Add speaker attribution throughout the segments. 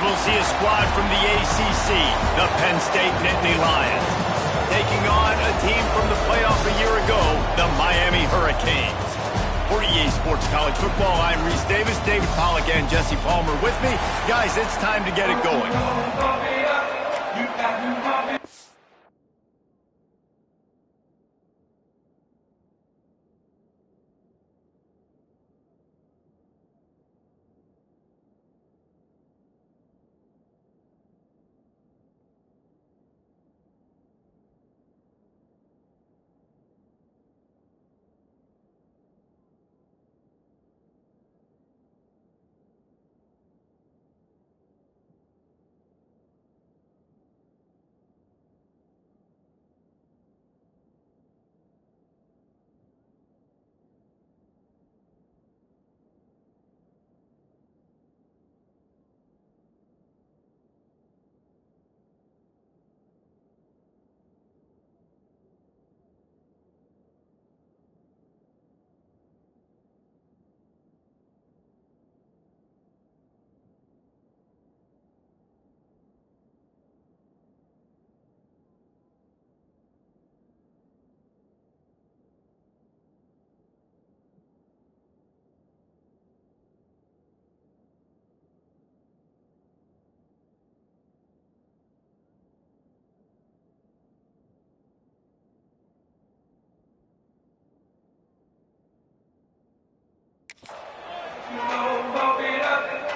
Speaker 1: we'll see a squad from the ACC, the Penn State Nittany Lions, taking on a team from the playoff a year ago, the Miami Hurricanes. For EA Sports College Football, I'm Reese Davis, David Pollack, and Jesse Palmer with me. Guys, it's time to get it going.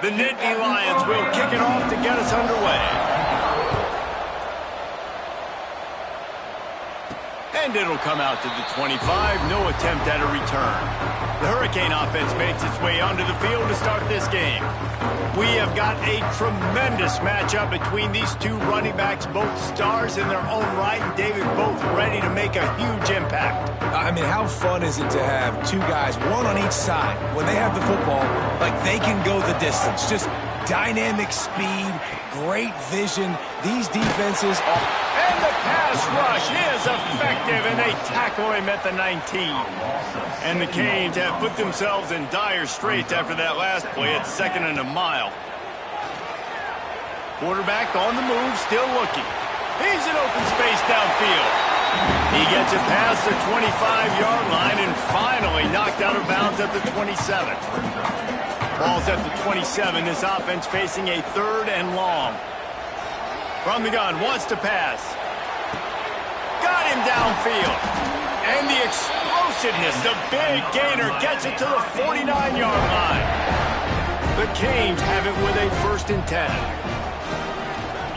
Speaker 1: The Nittany Lions will kick it off to get us underway. And it'll come out to the 25, no attempt at a return. The Hurricane offense makes its way onto the field to start this game. We have got a tremendous matchup between these two running backs, both stars in their own right, and David, both ready to make a huge impact.
Speaker 2: I mean, how fun is it to have two guys, one on each side, when they have the football, like they can go the distance. Just dynamic speed, great vision. These defenses are...
Speaker 1: And the pass rush is effective, and they tackle him at the 19. And the Canes have put themselves in dire straits after that last play at 2nd and a mile. Quarterback on the move, still looking. He's in open space downfield. He gets it past the 25-yard line and finally knocked out of bounds at the 27. Ball's at the 27. This offense facing a 3rd and long. From the gun, wants to pass. Got him downfield. And the explosiveness, the big gainer gets it to the 49-yard line. The Canes have it with a 1st and 10.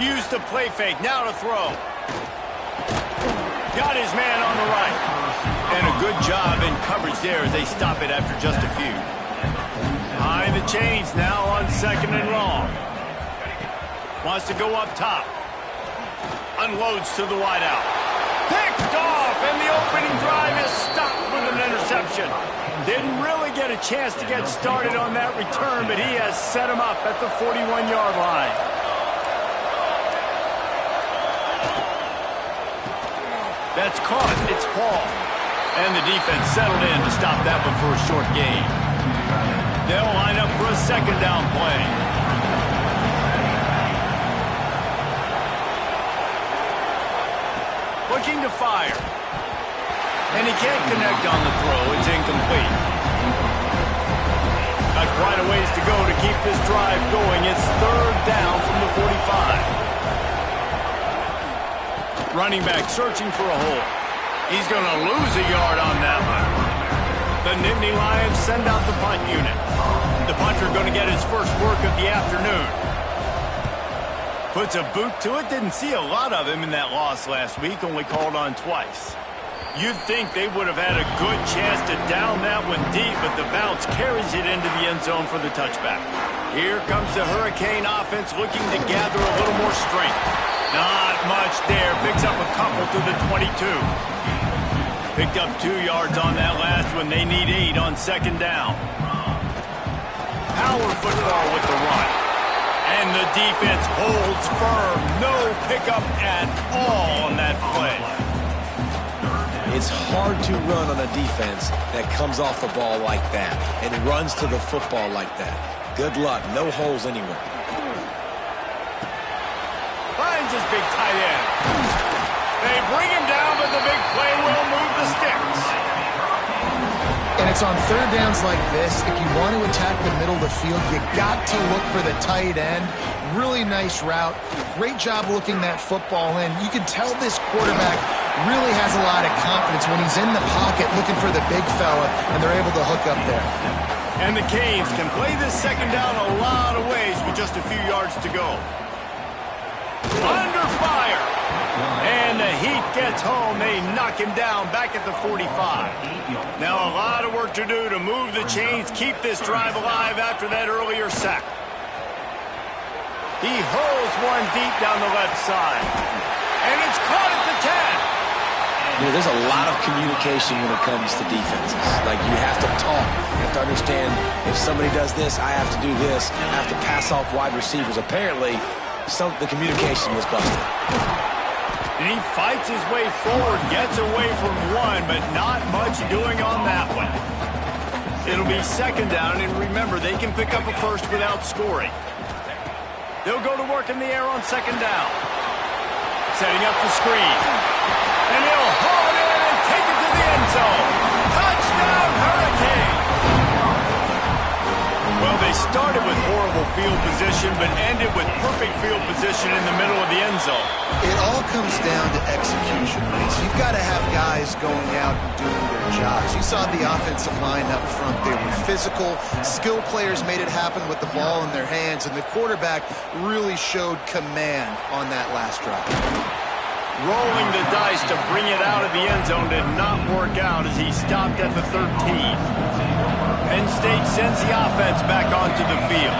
Speaker 1: Used the play fake, now to throw. Got his man on the right. And a good job in coverage there as they stop it after just a few. High the chains now on 2nd and long. Wants to go up top. Unloads to the wideout. Picked off, and the opening drive is stopped with an interception. Didn't really get a chance to get started on that return, but he has set him up at the 41-yard line. That's caught. It's Paul. And the defense settled in to stop that one for a short gain. They'll line up for a 2nd down play. Looking to fire. And he can't connect on the throw. It's incomplete. Got quite a ways to go to keep this drive going. It's 3rd down from the 45. Running back searching for a hole. He's going to lose a yard on that one. The Nittany Lions send out the punt unit. The punter going to get his first work of the afternoon. Puts a boot to it. Didn't see a lot of him in that loss last week. Only called on twice. You'd think they would have had a good chance to down that one deep, but the bounce carries it into the end zone for the touchback. Here comes the Hurricane offense looking to gather a little more strength. Not much there. Picks up a couple to the 22. Picked up 2 yards on that last one. They need 8 on 2nd down. Power football with the run. And the defense holds firm. No pickup at all on that play.
Speaker 2: It's hard to run on a defense that comes off the ball like that and runs to the football like that. Good luck. No holes anywhere.
Speaker 1: finds his big tight end. They bring him down, but the big play will move the sticks.
Speaker 3: And it's on third downs like this. If you want to attack the middle of the field, you got to look for the tight end. Really nice route. Great job looking that football in. You can tell this quarterback really has a lot of confidence when he's in the pocket looking for the big fella, and they're able to hook up there.
Speaker 1: And the Canes can play this second down a lot of ways with just a few yards to go. Under fire. And the Heat gets home. They knock him down back at the 45. Now a lot of work to do to move the chains, keep this drive alive after that earlier sack. He hurls one deep down the left side. And it's caught at the 10.
Speaker 2: You know, there's a lot of communication when it comes to defenses. Like, you have to talk. You have to understand if somebody does this, I have to do this. I have to pass off wide receivers. Apparently, the communication was busted.
Speaker 1: And he fights his way forward, gets away from one, but not much doing on that one. It'll be second down, and remember, they can pick up a first without scoring. They'll go to work in the air on second down. Setting up the screen. And he'll haul it in and take it to the end zone. Touchdown, Hurricane! Well, they started with horrible field position, but ended with perfect field position in the middle of the end zone.
Speaker 3: It all comes down to execution, right? So you've got to have guys going out and doing their jobs. You saw the offensive line up front. They were physical. Skill players made it happen with the ball in their hands, and the quarterback really showed command on that last drive.
Speaker 1: Rolling the dice to bring it out of the end zone did not work out as he stopped at the 13. Penn State sends the offense back onto the field.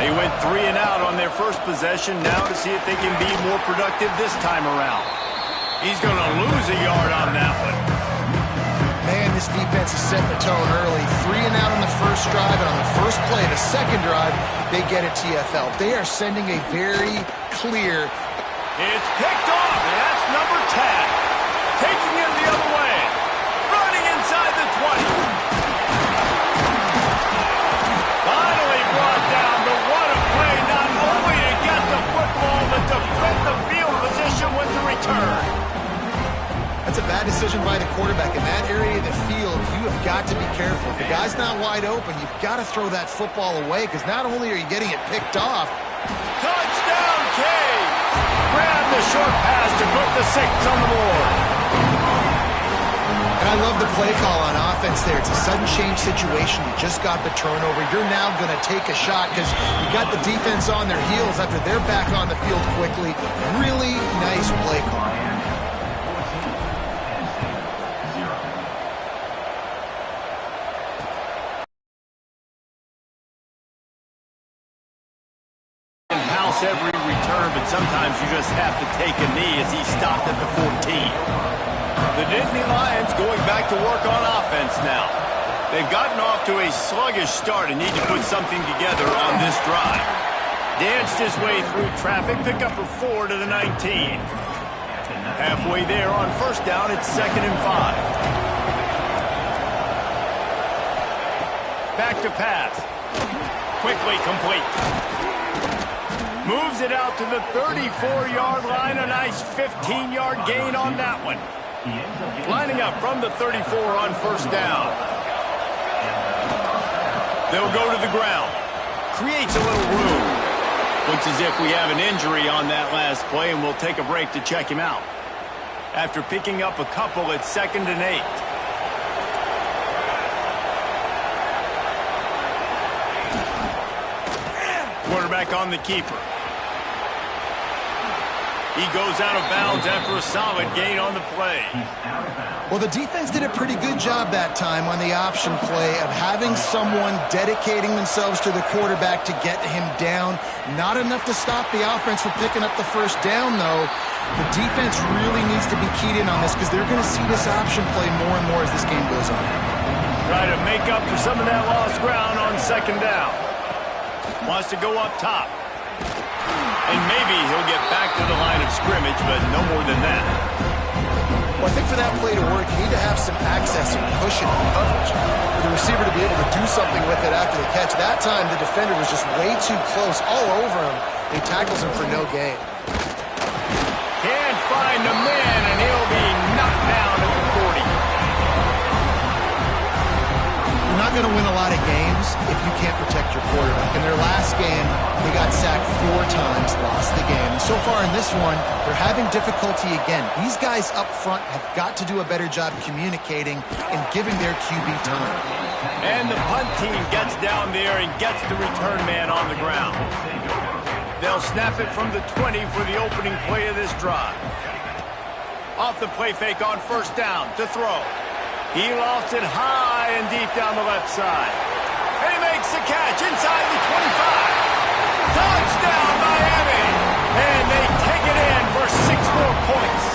Speaker 1: They went 3 and out on their first possession, now to see if they can be more productive this time around. He's going to lose a yard on that one.
Speaker 3: Man, this defense is setting the tone early. 3 and out on the first drive, and on the first play of the second drive, they get a TFL. They are sending a very clear...
Speaker 1: It's picked off, and that's number 10. Taking him the other way. Running inside the 20. Finally brought down, but what a play, not only to get the football, but to flip the field position with the return.
Speaker 3: That's a bad decision by the quarterback. In that area of the field, you have got to be careful. If the guy's not wide open, you've got to throw that football away, because not only are you getting it picked off.
Speaker 1: Touchdown, Canes! Grab the short pass to put the 6 on the board.
Speaker 3: And I love the play call on offense there. It's a sudden change situation. You just got the turnover. You're now going to take a shot because you got the defense on their heels after they're back on the field quickly. Really nice play call.
Speaker 1: Every return, but sometimes you just have to take a knee as he stopped at the 14. The Nittany Lions going back to work on offense now. They've gotten off to a sluggish start and need to put something together on this drive. Danced his way through traffic, pick up a 4 to the 19. Halfway there on first down, it's 2nd and 5. Back to pass. Quickly complete. Moves it out to the 34-yard line. A nice 15-yard gain on that one. Lining up from the 34 on first down. They'll go to the ground. Creates a little room. Looks as if we have an injury on that last play, and we'll take a break to check him out. After picking up a couple, it's 2nd and 8. Quarterback on the keeper. He goes out of bounds after a solid gain on the play.
Speaker 3: Well, the defense did a pretty good job that time on the option play of having someone dedicating themselves to the quarterback to get him down. Not enough to stop the offense from picking up the first down, though. The defense really needs to be keyed in on this because they're going to see this option play more and more as this game goes on.
Speaker 1: Try to make up for some of that lost ground on second down. Wants to go up top. And maybe he'll get back to the line of scrimmage, but no more than that.
Speaker 3: Well, I think for that play to work, you need to have some access and cushion and coverage for the receiver to be able to do something with it after the catch. That time, the defender was just way too close, all over him. He tackles him for no gain.
Speaker 1: find the man, and he'll be knocked down at the 40.
Speaker 3: You're not going to win a lot of games if you can't protect your quarterback. In their last game, they got sacked 4 times, lost the game. And so far in this one, they're having difficulty again. These guys up front have got to do a better job communicating and giving their QB time.
Speaker 1: And the punt team gets down there and gets the return man on the ground. They'll snap it from the 20 for the opening play of this drive. Off the play fake on first down to throw. He lofts it high and deep down the left side. And he makes the catch inside the 25. Touchdown, Miami! And they take it in for 6 more points.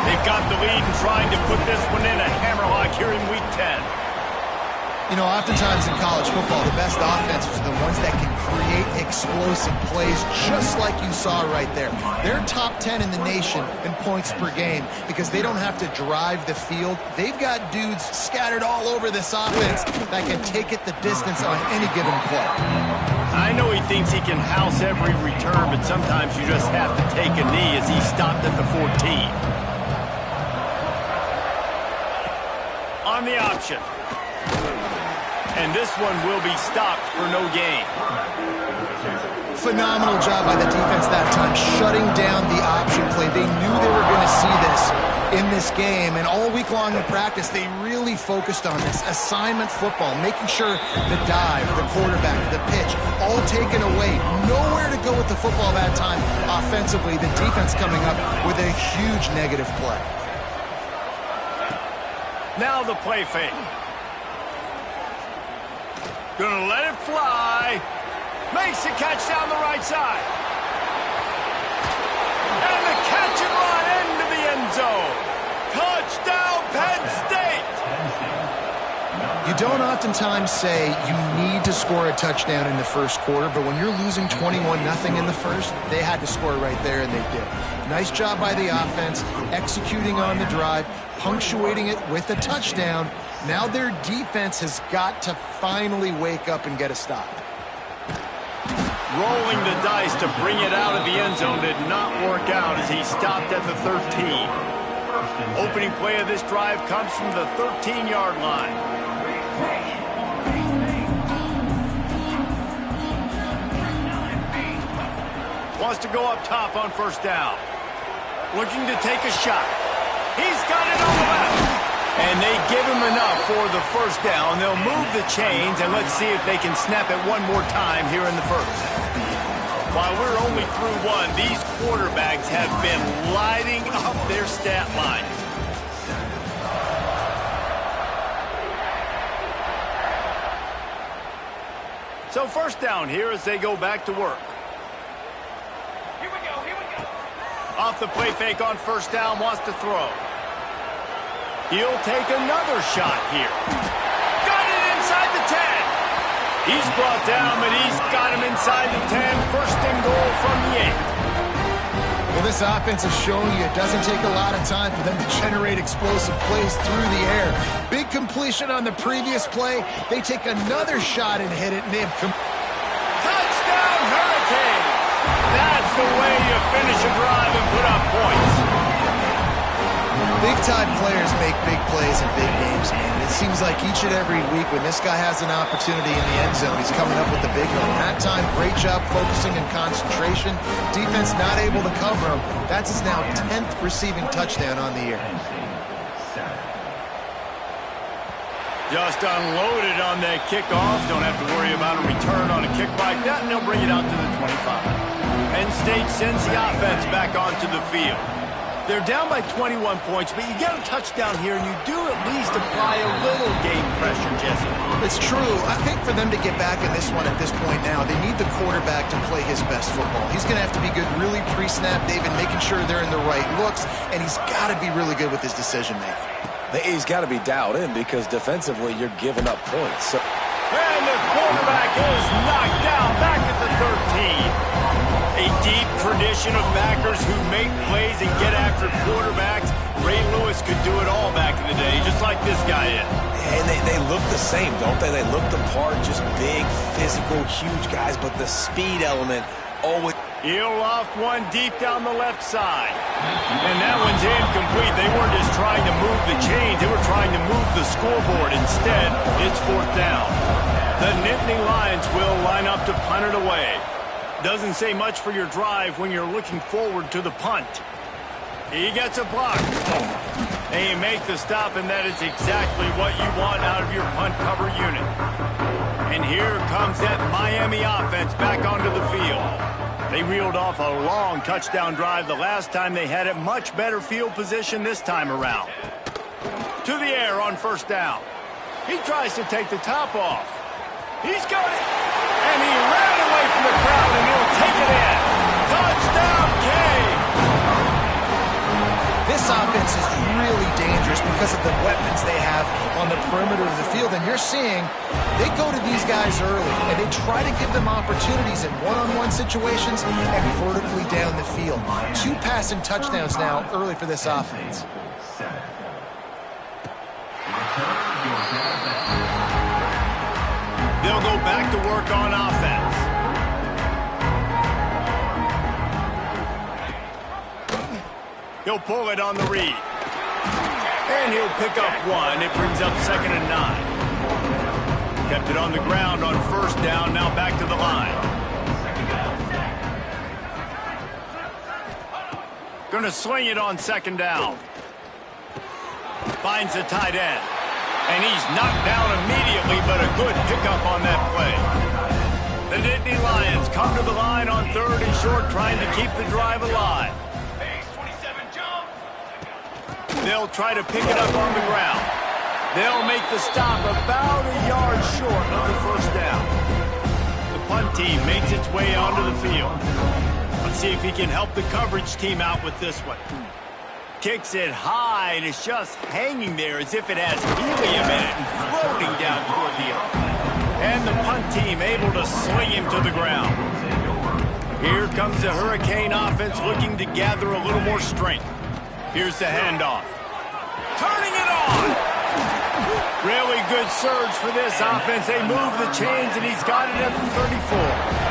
Speaker 1: They've got the lead and trying to put this one in a hammerlock here in Week 10.
Speaker 3: You know, oftentimes in college football, the best offenses are the ones that can create explosive plays, just like you saw right there. They're top 10 in the nation in points per game because they don't have to drive the field. They've got dudes scattered all over this offense that can take it the distance on any given play.
Speaker 1: I know he thinks he can house every return, but sometimes you just have to take a knee as he stopped at the 14. On the option. And this one will be stopped for no gain.
Speaker 3: Phenomenal job by the defense that time, shutting down the option play. They knew they were going to see this in this game, and all week long in practice, they really focused on this assignment football, making sure the dive, the quarterback, the pitch, all taken away. Nowhere to go with the football that time offensively. The defense coming up with a huge negative play.
Speaker 1: Now the play fake. Gonna let it fly. Makes the catch down the right side. And the catch and run into the end zone. Touchdown, Penn State!
Speaker 3: You don't oftentimes say you need to score a touchdown in the first quarter, but when you're losing 21-0 in the first, they had to score right there, and they did. Nice job by the offense, executing on the drive, punctuating it with a touchdown. Now their defense has got to finally wake up and get a stop.
Speaker 1: Rolling the dice to bring it out of the end zone did not work out as he stopped at the 13. Opening play of this drive comes from the 13-yard line. Wants to go up top on first down. Looking to take a shot. He's got it on the left. And they give him enough for the first down. They'll move the chains, and let's see if they can snap it one more time here in the first. While we're only through one, these quarterbacks have been lighting up their stat line. So first down here as they go back to work. Here we go, here we go. Off the play fake on first down, wants to throw. He'll take another shot here. Got it inside the 10. He's brought down, but he's got him inside the 10. First and goal from the 8.
Speaker 3: Well, this offense is showing you it doesn't take a lot of time for them to generate explosive plays through the air. Big completion on the previous play. They take another shot and hit it, and they have
Speaker 1: touchdown, Hurricanes! That's the way you finish a drive and put up points.
Speaker 3: Big-time players make big plays in big games, man. It seems like each and every week when this guy has an opportunity in the end zone, he's coming up with the big one. That time, great job focusing and concentration. Defense not able to cover him. That's his now 10th receiving touchdown on the year.
Speaker 1: Just unloaded on that kickoff. Don't have to worry about a return on a kick like that, and they'll bring it out to the 25. Penn State sends the offense back onto the field. They're down by 21 points, but you get a touchdown here, and you do at least apply a little game pressure, Jesse.
Speaker 3: It's true. I think for them to get back in this one at this point now, they need the quarterback to play his best football. He's going to have to be good really pre-snap, David, making sure they're in the right looks, and he's got to be really good with his decision-making.
Speaker 2: He's got to be dialed in because defensively you're giving up points.
Speaker 1: And the quarterback is knocked down back at the 13. A deep tradition of backers who make plays and get after quarterbacks. Ray Lewis could do it all back in the day, just like this guy is.
Speaker 2: And they look the same, don't they? They look the part, just big, physical, huge guys, but the speed element always...
Speaker 1: He'll loft one deep down the left side. And that one's incomplete. They weren't just trying to move the chains. They were trying to move the scoreboard. Instead, it's 4th down. The Nittany Lions will line up to punt it away. Doesn't say much for your drive when you're looking forward to the punt. He gets a block. And you make the stop, and that is exactly what you want out of your punt cover unit. And here comes that Miami offense back onto the field. They reeled off a long touchdown drive the last time. They had a much better field position this time around. To the air on 1st down. He tries to take the top off. He's got it. And he ran away from the crowd, and he'll take it in. Touchdown, Kane.
Speaker 3: This offense is really dangerous because of the weapons they have on the perimeter of the field. And you're seeing they go to these guys early, and they try to give them opportunities in one-on-one situations and vertically down the field. 2 passing touchdowns now early for this offense.
Speaker 1: They'll go back to work on offense. He'll pull it on the read. And he'll pick up 1. It brings up 2nd and 9. Kept it on the ground on 1st down. Now back to the line. Gonna swing it on 2nd down. Finds the tight end. And he's knocked down immediately, but a good pickup on that play. The Nittany Lions come to the line on 3rd and short, trying to keep the drive alive. They'll try to pick it up on the ground. They'll make the stop about a yard short of the 1st down. The punt team makes its way onto the field. Let's see if he can help the coverage team out with this one. Kicks it high, and it's just hanging there as if it has helium in it and floating down toward the earth. And the punt team able to sling him to the ground. Here comes the Hurricane offense looking to gather a little more strength. Here's the handoff. Turning it on! Really good surge for this offense. They move the chains, and he's got it at the 34.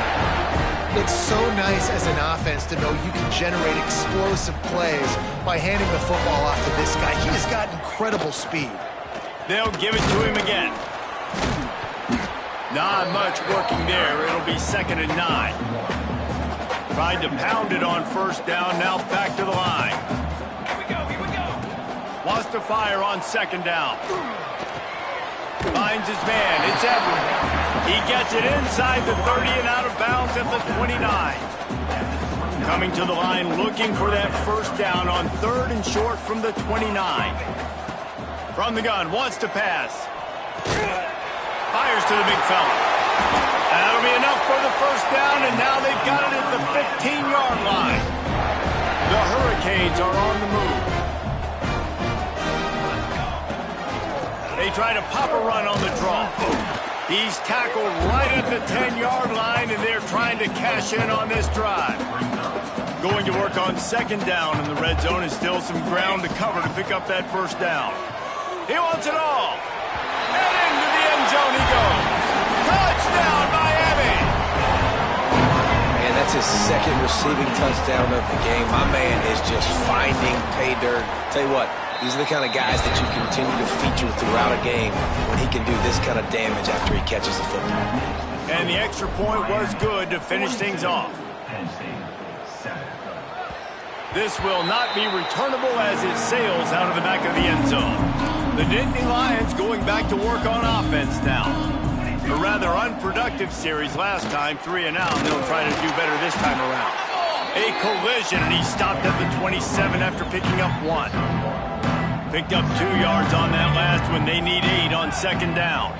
Speaker 3: It's so nice as an offense to know you can generate explosive plays by handing the football off to this guy. He has got incredible speed.
Speaker 1: They'll give it to him again. Not much working there. It'll be 2nd and 9. Tried to pound it on 1st down. Now back to the line. Here we go. Wants to fire on 2nd down. Finds his man. It's Everett. He gets it inside the 30 and out of bounds at the 29. Coming to the line looking for that 1st down on 3rd and short from the 29. From the gun, wants to pass. Fires to the big fella. That'll be enough for the 1st down, and now they've got it at the 15-yard line. The Hurricanes are on the move. They try to pop a run on the draw. He's tackled right at the 10-yard line, and they're trying to cash in on this drive. Going to work on 2nd down, and the red zone is still some ground to cover to pick up that 1st down. He wants it all. And into the end zone he goes. Touchdown, Miami!
Speaker 2: Man, that's his 2nd receiving touchdown of the game. My man is just finding pay dirt. Tell you what, these are the kind of guys that you continue to feature throughout a game when he can do this kind of damage after he catches the football.
Speaker 1: And the extra point was good to finish things off. This will not be returnable as it sails out of the back of the end zone. The Nittany Lions going back to work on offense now. A rather unproductive series last time, 3 and out. They'll try to do better this time around. A collision, and he stopped at the 27 after picking up 1. Picked up 2 yards on that last one. They need 8 on 2nd down.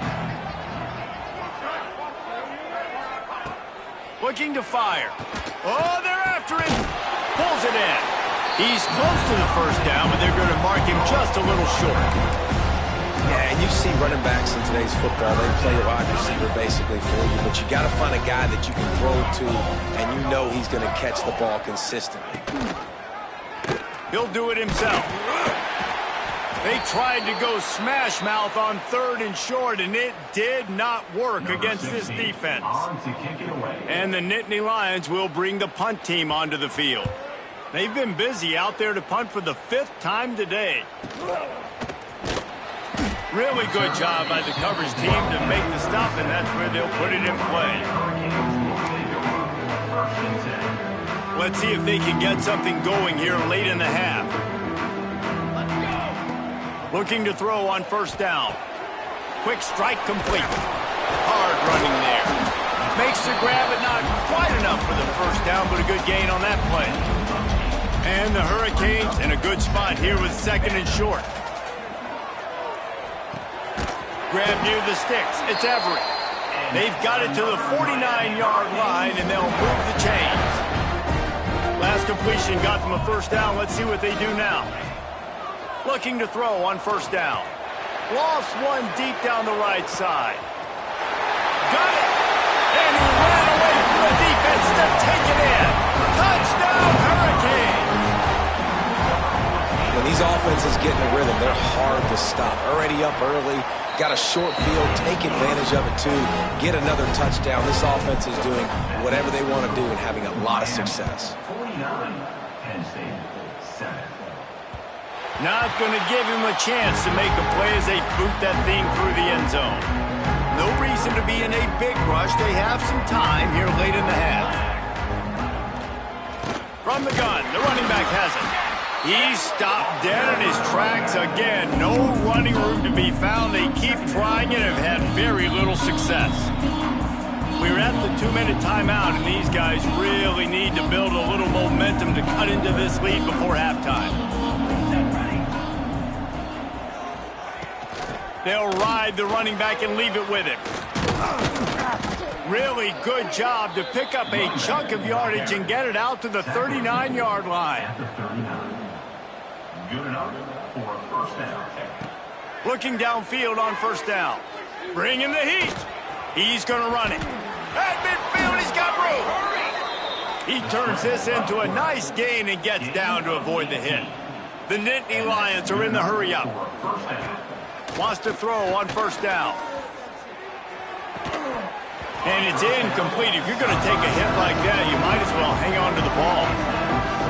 Speaker 1: Looking to fire. Oh, they're after him. Pulls it in. He's close to the 1st down, but they're going to mark him just a little short.
Speaker 2: Yeah, and you see running backs in today's football, they play a wide receiver basically for you, but you got to find a guy that you can throw to, and you know he's going to catch the ball consistently.
Speaker 1: He'll do it himself. They tried to go smash mouth on 3rd and short, and it did not work against this defense. And the Nittany Lions will bring the punt team onto the field. They've been busy out there to punt for the 5th time today. Really good job by the coverage team to make the stop, and that's where they'll put it in play. Let's see if they can get something going here late in the half. Looking to throw on 1st down. Quick strike complete. Hard running there. Makes the grab, but not quite enough for the 1st down, but a good gain on that play. And the Hurricanes in a good spot here with 2nd and short. Grab near the sticks. It's Everett. They've got it to the 49-yard line, and they'll move the chains. Last completion got them a 1st down. Let's see what they do now. Looking to throw on 1st down. Lost one deep down the right side. Got it! And he ran away from the defense to take it in. Touchdown, Hurricanes!
Speaker 2: When these offenses get in a rhythm, they're hard to stop. Already up early, got a short field, take advantage of it too, get another touchdown. This offense is doing whatever they want to do and having a lot of success.
Speaker 1: Not going to give him a chance to make a play as they boot that thing through the end zone. No reason to be in a big rush. They have some time here late in the half. From the gun, the running back has it. He's stopped dead in his tracks again. No running room to be found. They keep trying it and have had very little success. We're at the 2-minute timeout, and these guys really need to build a little momentum to cut into this lead before halftime. They'll ride the running back and leave it with him. Really good job to pick up a chunk of yardage and get it out to the 39-yard line.
Speaker 4: Good enough for a 1st down.
Speaker 1: Looking downfield on 1st down. Bringing the heat. He's going to run it. At midfield, he's got room. He turns this into a nice gain and gets down to avoid the hit. The Nittany Lions are in the hurry-up. Wants to throw on 1st down. And it's incomplete. If you're going to take a hit like that, you might as well hang on to the ball.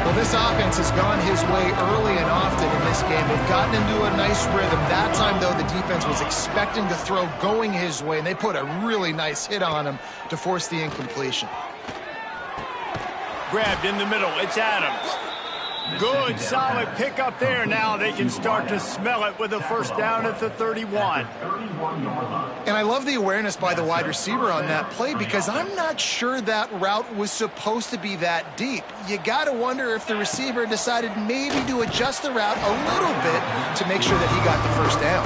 Speaker 3: Well, this offense has gone his way early and often in this game. They've gotten into a nice rhythm. That time, though, the defense was expecting to throw going his way, and they put a really nice hit on him to force the incompletion.
Speaker 1: Grabbed in the middle. It's Adams. Good, solid pickup there. Now they can start to smell it with a 1st down at the 31.
Speaker 3: And I love the awareness by the wide receiver on that play because I'm not sure that route was supposed to be that deep. You got to wonder if the receiver decided maybe to adjust the route a little bit to make sure that he got the 1st down.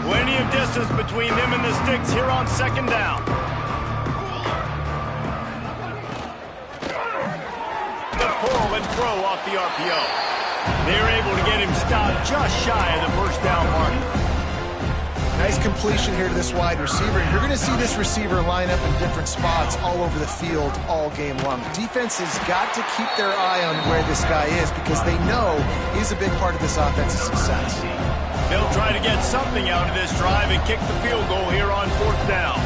Speaker 1: Plenty of distance between them and the sticks here on 2nd down. Pull and throw off the RPO. They're able to get him stopped just shy of the 1st down mark.
Speaker 3: Nice completion here to this wide receiver. You're going to see this receiver line up in different spots all over the field all game long. Defense has got to keep their eye on where this guy is because they know he's a big part of this offense's success.
Speaker 1: They'll try to get something out of this drive and kick the field goal here on 4th down.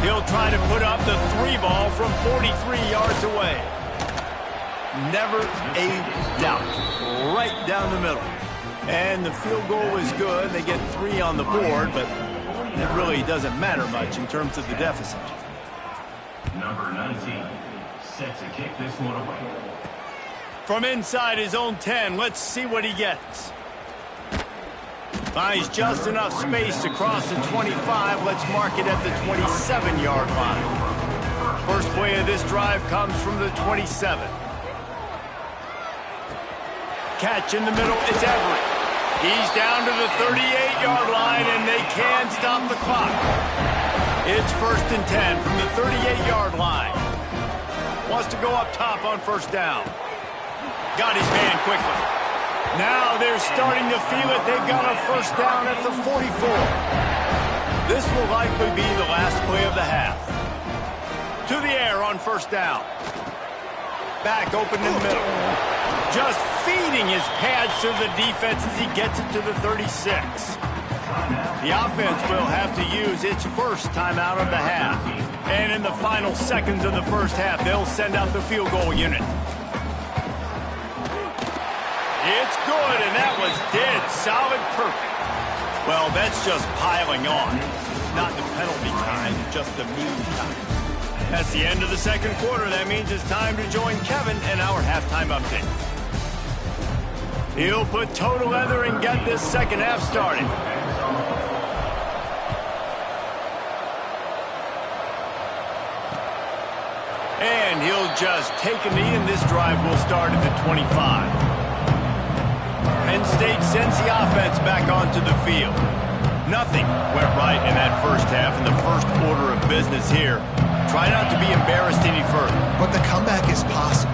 Speaker 1: He'll try to put up the 3 ball from 43 yards away. Never a doubt. Right down the middle. And the field goal is good. They get 3 on the board, but it really doesn't matter much in terms of the deficit.
Speaker 4: Number 19 set to kick this one away.
Speaker 1: From inside his own 10, let's see what he gets. Finds just enough space to cross the 25. Let's mark it at the 27-yard line. First play of this drive comes from the 27. Catch in the middle, it's Everett. He's down to the 38-yard line, and they can stop the clock. It's 1st and 10 from the 38-yard line. Wants to go up top on 1st down. Got his man quickly. Now they're starting to feel it. They've got a 1st down at the 44. This will likely be the last play of the half. To the air on 1st down. back open in the middle. Just feeding his pads to the defense as he gets it to the 36. The offense will have to use its first timeout of the half. And in the final seconds of the first half, they'll send out the field goal unit. It's good, and that was dead solid perfect. Well, that's just piling on. Not the penalty time, just the mean time. That's the end of the second quarter. That means it's time to join Kevin in our halftime update. He'll put toe together and get this second half started. And he'll just take a knee, and this drive will start at the 25. Penn State sends the offense back onto the field. Nothing went right in that first half, and the first order of business here. Try not to be embarrassed any further.
Speaker 3: But the comeback is possible.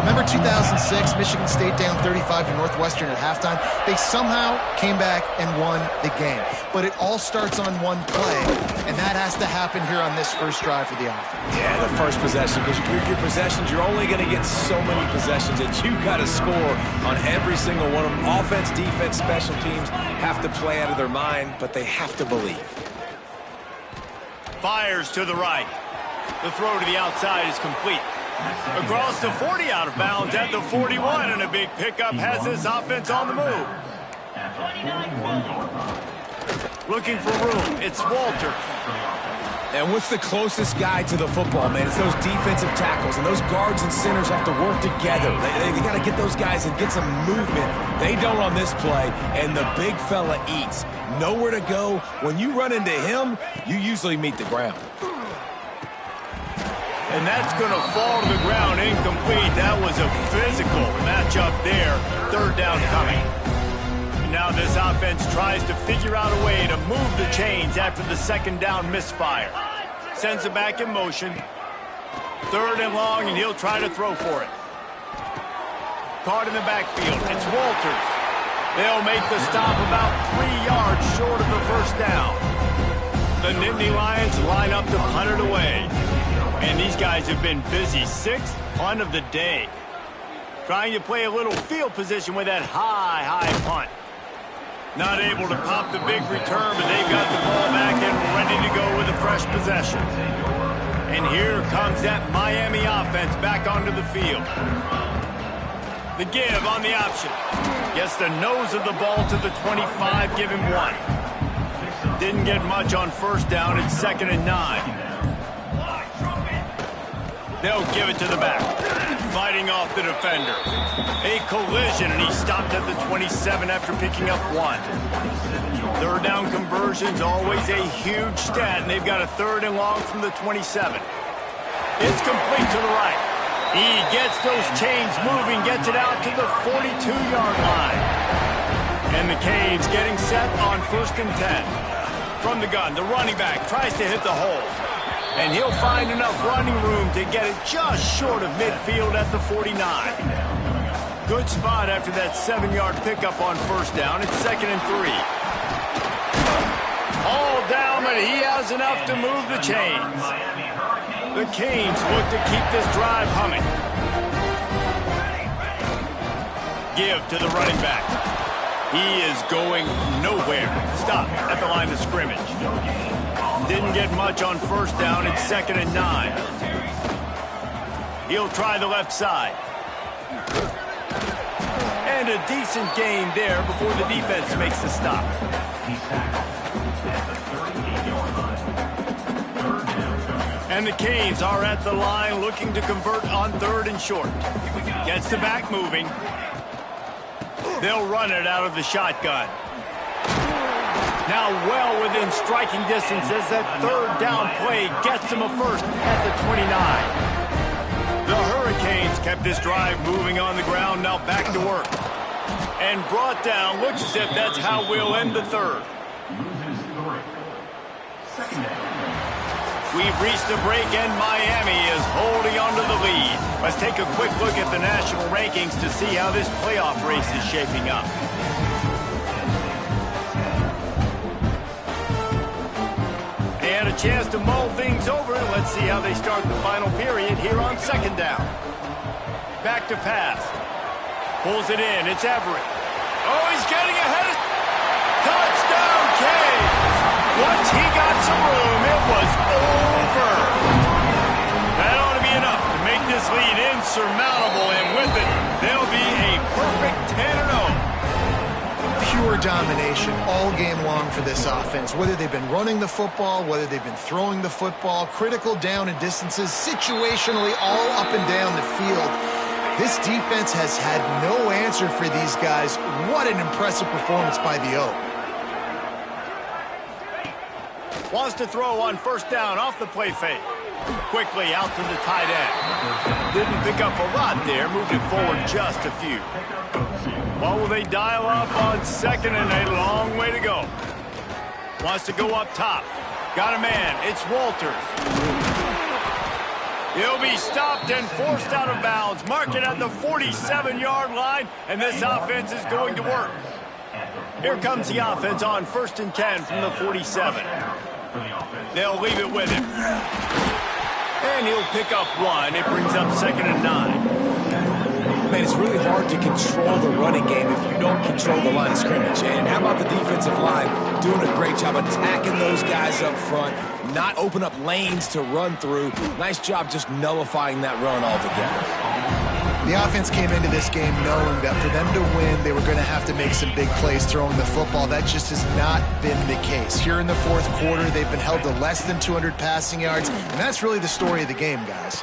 Speaker 3: Remember 2006, Michigan State down 35 to Northwestern at halftime? They somehow came back and won the game. But it all starts on one play, and that has to happen here on this first drive for the offense.
Speaker 2: Yeah, the first possession, because your possessions, you're only going to get so many possessions that you got to score on every single one of them. Offense, defense, special teams have to play out of their mind, but they have to believe.
Speaker 1: Fires to the right. The throw to the outside is complete. Across the 40, out of bounds at the 41, and a big pickup has this offense on the move. Looking for room, it's Walters.
Speaker 2: And what's the closest guy to the football, man? It's those defensive tackles, and those guards and centers have to work together. They got to get those guys and get some movement. They don't on this play, and the big fella eats. Nowhere to go. When you run into him, you usually meet the ground.
Speaker 1: And that's going to fall to the ground incomplete. That was a physical matchup there. Third down coming. Now this offense tries to figure out a way to move the chains after the second down misfire. Sends it back in motion. Third and long, and he'll try to throw for it. Caught in the backfield. It's Walters. They'll make the stop about 3 yards short of the first down. The Nittany Lions line up to punt it away. And these guys have been busy. 6th punt of the day. Trying to play a little field position with that high punt. Not able to pop the big return, but they've got the ball back and ready to go with a fresh possession. And here comes that Miami offense back onto the field. The give on the option. Gets the nose of the ball to the 25, give him 1. Didn't get much on first down. It's 2nd and 9. They'll give it to the back. Fighting off the defender. A collision, and he stopped at the 27 after picking up 1. Third down conversion's always a huge stat, and they've got a third and long from the 27. It's complete to the right. He gets those chains moving, gets it out to the 42-yard line. And the Canes getting set on 1st and 10. From the gun, the running back tries to hit the hole. And he'll find enough running room to get it just short of midfield at the 49. Good spot after that 7-yard pickup on first down. It's 2nd and 3. All down, but he has enough to move the chains. The Canes look to keep this drive humming. Give to the running back. He is going nowhere. Stop at the line of scrimmage. Didn't get much on first down. It's 2nd and 9. He'll try the left side. And a decent gain there before the defense makes the stop. And the Canes are at the line looking to convert on 3rd and short. Gets the back moving. They'll run it out of the shotgun. Now well within striking distance as that third down play gets him a first at the 29. The Hurricanes kept this drive moving on the ground, now back to work. And brought down, looks as if that's how we'll end the third. We've reached the break and Miami is holding on to the lead. Let's take a quick look at the national rankings to see how this playoff race is shaping up. And a chance to mull things over. Let's see how they start the final period here on 2nd down. Back to pass. Pulls it in. It's Everett. Oh, he's getting ahead of... Touchdown, Canes! Once he got some room, it was over. That ought to be enough to make this lead insurmountable, and with it, they'll be a perfect 10-0.
Speaker 3: Pure domination all game long for this offense. Whether they've been running the football, whether they've been throwing the football, critical down and distances, situationally all up and down the field. This defense has had no answer for these guys. What an impressive performance by the O.
Speaker 1: Wants to throw on first down off the play fake. Quickly out to the tight end. Didn't pick up a lot there, moved it forward just a few. What will they dial up on second and a long way to go? Wants to go up top. Got a man. It's Walters. He'll be stopped and forced out of bounds. Mark it at the 47-yard line, and this offense is going to work. Here comes the offense on 1st and 10 from the 47. They'll leave it with him. And he'll pick up one. It brings up 2nd and 9.
Speaker 2: Man, it's really hard to control the running game if you don't control the line of scrimmage. And how about the defensive line doing a great job attacking those guys up front, not open up lanes to run through. Nice job just nullifying that run altogether.
Speaker 3: The offense came into this game knowing that for them to win, they were going to have to make some big plays throwing the football. That just has not been the case. Here in the fourth quarter, they've been held to less than 200 passing yards, and that's really the story of the game, guys.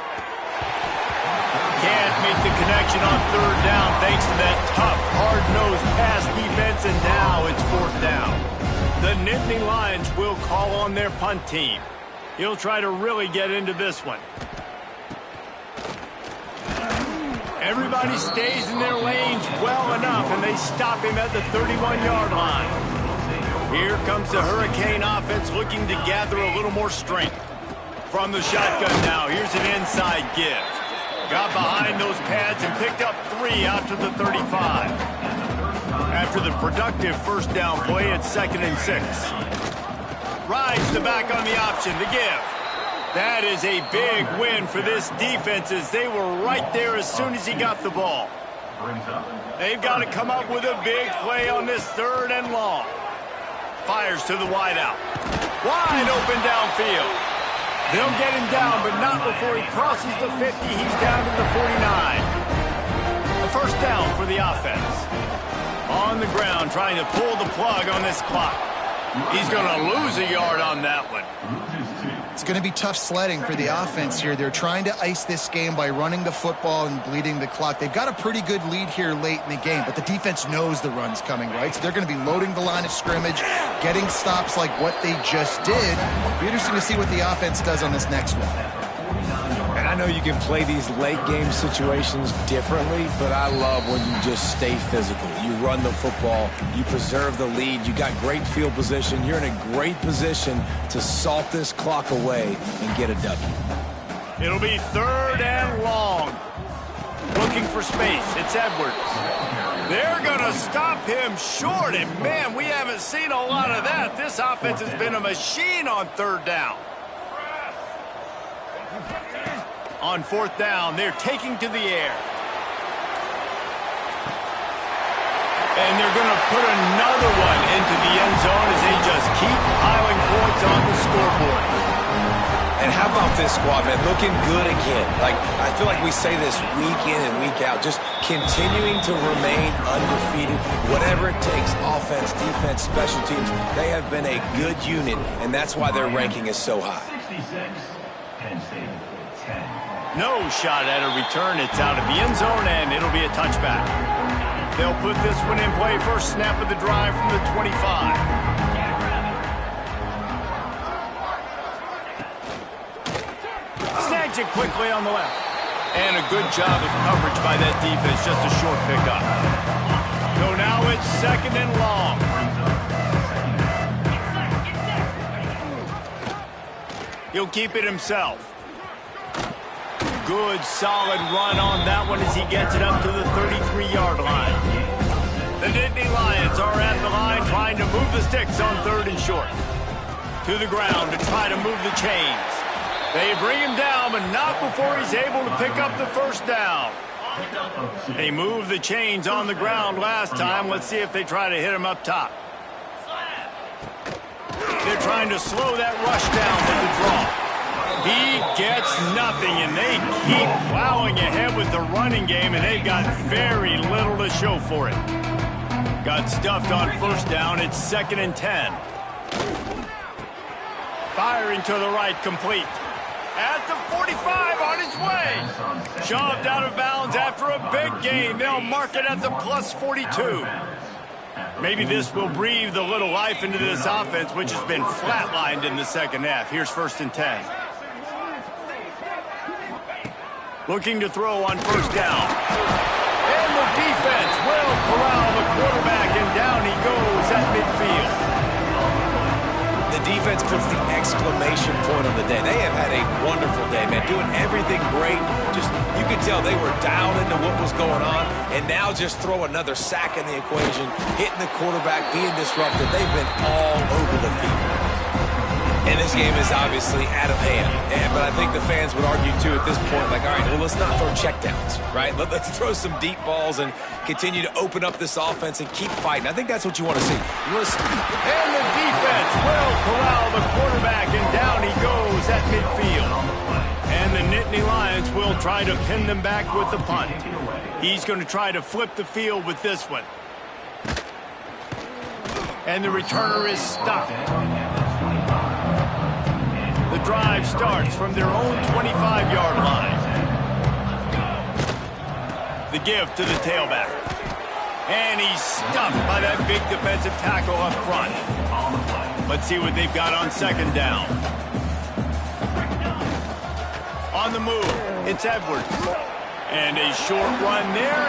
Speaker 1: Can't make the connection on 3rd down thanks to that tough, hard-nosed pass defense, and now it's 4th down. The Nittany Lions will call on their punt team. He'll try to really get into this one. Everybody stays in their lanes well enough, and they stop him at the 31-yard line. Here comes the Hurricane offense looking to gather a little more strength. From the shotgun now, here's an inside give. Got behind those pads and picked up 3 out to the 35. After the productive first down play, it's 2nd and 6. Rides the back on the option, the give. That is a big win for this defense as they were right there as soon as he got the ball. They've got to come up with a big play on this 3rd and long. Fires to the wideout. Wide open downfield. They'll get him down, but not before he crosses the 50. He's down to the 49. A first down for the offense. On the ground, trying to pull the plug on this clock. He's going to lose a yard on that one.
Speaker 3: It's going to be tough sledding for the offense here. They're trying to ice this game by running the football and bleeding the clock. They've got a pretty good lead here late in the game, but the defense knows the run's coming, right? So they're going to be loading the line of scrimmage, getting stops like what they just did. It'll be interesting to see what the offense does on this next one.
Speaker 2: And I know you can play these late game situations differently, but I love when you just stay physical. You run the football, you preserve the lead, you got great field position, you're in a great position to salt this clock away and get a W.
Speaker 1: It'll be 3rd and long. Looking for space, it's Edwards. They're going to stop him short, and man, we haven't seen a lot of that. This offense has been a machine on 3rd down. On 4th down, they're taking to the air. And they're going to put another one into the end zone as they just keep piling points on the scoreboard.
Speaker 2: And how about this squad, man? Looking good again. Like, I feel like we say this week in and week out, just continuing to remain undefeated. Whatever it takes, offense, defense, special teams, they have been a good unit, and that's why their ranking is so high.
Speaker 4: 66, Penn State, 10.
Speaker 1: No shot at a return. It's out of the end zone, and it'll be a touchback. They'll put this one in play. First snap of the drive from the 25. Snags it quickly on the left. And a good job of coverage by that defense. Just a short pickup. So now it's 2nd and long. He'll keep it himself. Good, solid run on that one as he gets it up to the 33-yard line. The Nittany Lions are at the line trying to move the sticks on 3rd and short. To the ground to try to move the chains. They bring him down, but not before he's able to pick up the first down. They moved the chains on the ground last time. Let's see if they try to hit him up top. They're trying to slow that rush down with the draw. He gets nothing, and they keep plowing ahead with the running game, and they've got very little to show for it. Got stuffed on first down. It's 2nd and 10. Firing to the right, complete. At the 45, on his way. Shoved out of bounds after a big gain. They'll mark it at the plus 42. Maybe this will breathe a little life into this offense, which has been flatlined in the second half. Here's 1st and 10. Looking to throw on first down. And the defense will corral the quarterback, and down he goes at midfield.
Speaker 2: The defense puts the exclamation point on the day. They have had a wonderful day, man, doing everything great. Just, you could tell they were dialed into what was going on, and now just throw another sack in the equation, hitting the quarterback, being disruptive. They've been all over the field. And this game is obviously out of hand. But I think the fans would argue, too, at this point, like, all right, well, let's not throw checkdowns, right? Let's throw some deep balls and continue to open up this offense and keep fighting. I think that's what you want to see.
Speaker 1: And the defense will corral the quarterback, and down he goes at midfield. And the Nittany Lions will try to pin them back with the punt. He's going to try to flip the field with this one. And the returner is stopped. The drive starts from their own 25-yard line. The give to the tailback. And he's stuffed by that big defensive tackle up front. Let's see what they've got on 2nd down. On the move, it's Edwards. And a short run there,